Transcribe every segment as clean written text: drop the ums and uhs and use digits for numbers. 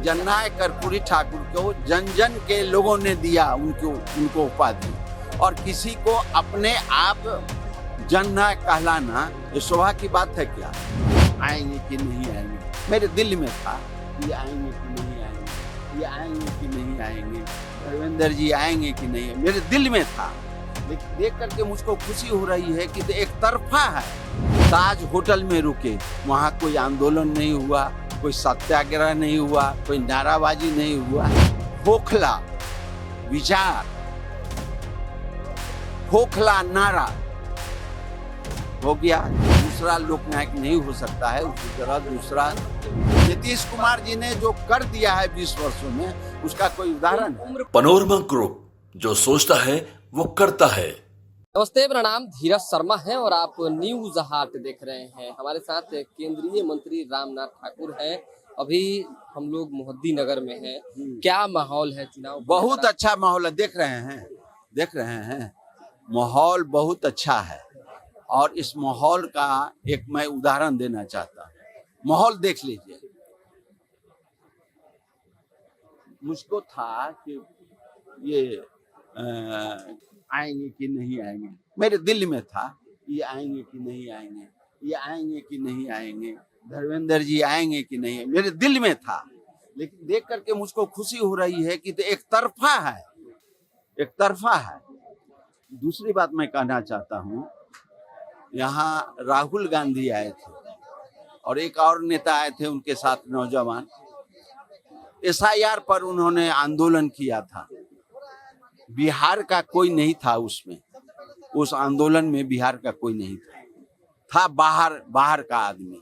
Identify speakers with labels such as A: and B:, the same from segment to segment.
A: जननायक कर्पूरी ठाकुर को जन जन के लोगों ने दिया उनको उपाधि, और किसी को अपने आप जननायक कहलाना ये शोभा की बात है क्या? आएंगे कि नहीं आएंगे, मेरे दिल में था ये आएंगे कि नहीं आएंगे, ये आएंगे कि नहीं आएंगे, धर्मेंद्र जी आएंगे कि नहीं, मेरे दिल में था। लेकिन देख करके मुझको खुशी हो रही है कि एक तरफा है। ताज होटल में रुके, वहाँ कोई आंदोलन नहीं हुआ, कोई सत्याग्रह नहीं हुआ, कोई नाराबाजी नहीं हुआ। खोखला विचार, खोखला नारा हो गया। दूसरा लोकनायक नहीं हो सकता है। उसी तरह दूसरा नीतीश कुमार जी ने जो कर दिया है 20 वर्षों में, उसका कोई उदाहरण है?
B: पनोरमा ग्रुप, जो सोचता है वो करता है।
C: नमस्ते, मेरा नाम धीरज शर्मा है और आप न्यूज हाट देख रहे हैं। हमारे साथ केंद्रीय मंत्री रामनाथ ठाकुर हैं। अभी हम लोग मोहद्दी नगर में हैं। क्या माहौल है चुनाव?
A: बहुत अच्छा माहौल है। देख रहे हैं माहौल बहुत अच्छा है। और इस माहौल का एक मैं उदाहरण देना चाहता हूँ। माहौल देख लीजिए। मुझको था कि ये आएंगे कि नहीं आएंगे, मेरे दिल में था ये आएंगे कि नहीं आएंगे, ये आएंगे कि नहीं आएंगे, धर्मेंद्र जी आएंगे कि नहीं, मेरे दिल में था। लेकिन देख करके मुझको खुशी हो रही है कि एक तरफा है, एक तरफा है। दूसरी बात मैं कहना चाहता हूँ, यहाँ राहुल गांधी आए थे और एक और नेता आए थे उनके साथ, नौजवान। SIR पर उन्होंने आंदोलन किया था। बिहार का कोई नहीं था उसमें, उस आंदोलन में बिहार का कोई नहीं था बाहर का आदमी।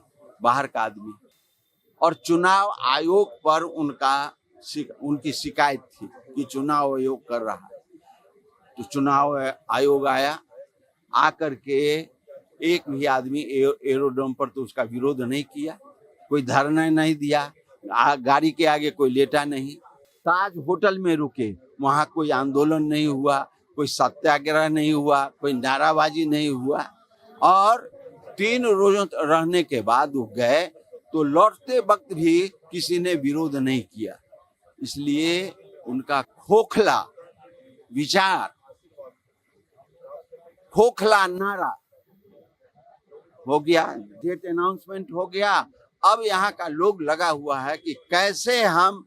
A: और चुनाव आयोग पर उनकी शिकायत थी कि चुनाव आयोग कर रहा है। तो चुनाव आयोग आकर के एक भी आदमी एरोड्रोम पर तो उसका विरोध नहीं किया, कोई धरना नहीं दिया, गाड़ी के आगे कोई लेटा नहीं। ताज होटल में रुके, वहाँ कोई आंदोलन नहीं हुआ, कोई सत्याग्रह नहीं हुआ, कोई नाराबाजी नहीं हुआ। और 3 रोज रहने के बाद वो गए तो लौटते वक्त भी किसी ने विरोध नहीं किया। इसलिए उनका खोखला विचार, खोखला नारा हो गया, डेट अनाउंसमेंट हो गया। अब यहाँ का लोग लगा हुआ है कि कैसे हम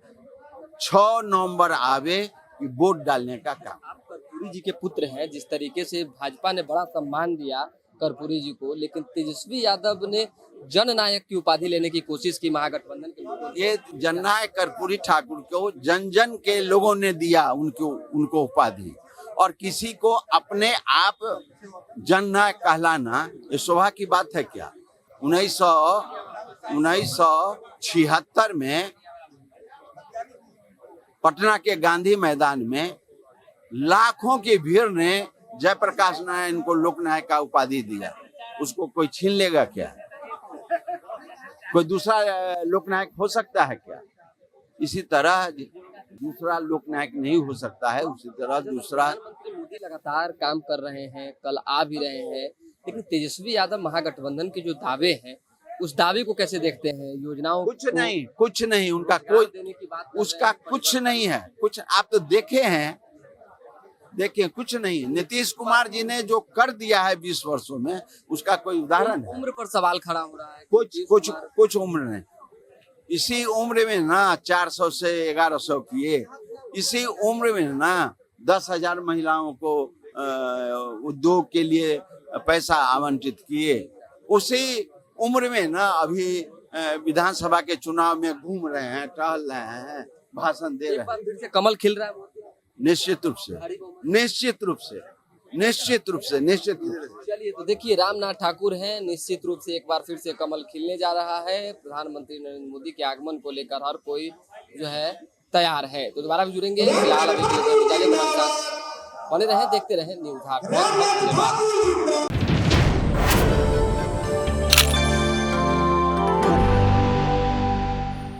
A: 6 नवंबर आवे वोट डालने का काम।
C: आप कर्पूरी जी के पुत्र हैं। जिस तरीके से भाजपा ने बड़ा सम्मान दिया कर्पूरी जी को, लेकिन तेजस्वी यादव ने जननायक की उपाधि लेने की कोशिश की महागठबंधन के लोगों ने।
A: ये जननायक कर्पूरी ठाकुर को जन जन के लोगों ने दिया उनको उपाधि, और किसी को अपने आप जननायक कहलाना ये शोभा की बात है क्या? 1976 में पटना के गांधी मैदान में लाखों की भीड़ ने जयप्रकाश नारायण को लोकनायक का उपाधि दिया। उसको कोई छीन लेगा क्या? कोई दूसरा लोकनायक हो सकता है क्या? इसी तरह दूसरा लोकनायक नहीं हो सकता है। उसी तरह दूसरा
C: प्रधानमंत्री मोदी लगातार काम कर रहे हैं, कल आ भी रहे हैं, लेकिन तेजस्वी यादव महागठबंधन के जो दावे हैं उस दावे को कैसे देखते हैं? योजनाओं
A: कुछ नहीं उनका कोई, उसका कुछ नहीं है। कुछ आप तो देखे कुछ नहीं। नीतीश कुमार जी ने जो कर दिया है 20 वर्षों में, उसका कोई उदाहरण है?
C: उम्र पर सवाल खड़ा हो रहा है।
A: कुछ उम्र नहीं। इसी उम्र में ना 400 से 1100 किए। इसी उम्र में ना 10,000 महिलाओं को उद्योग के लिए पैसा आवंटित किए। उसी उम्र में ना अभी विधानसभा के चुनाव में घूम रहे हैं, टहल रहे हैं, भाषण दे रहे हैं।
C: फिर से कमल खिल रहा है।
A: निश्चित रूप से।
C: चलिए, तो देखिए, रामनाथ ठाकुर हैं। निश्चित रूप से एक बार फिर से कमल खिलने जा रहा है। प्रधानमंत्री नरेंद्र मोदी के आगमन को लेकर हर कोई जो है तैयार है। तो दोबारा भी जुड़ेंगे। फिलहाल अभी बने रहे, देखते रहे न्यूज हाट।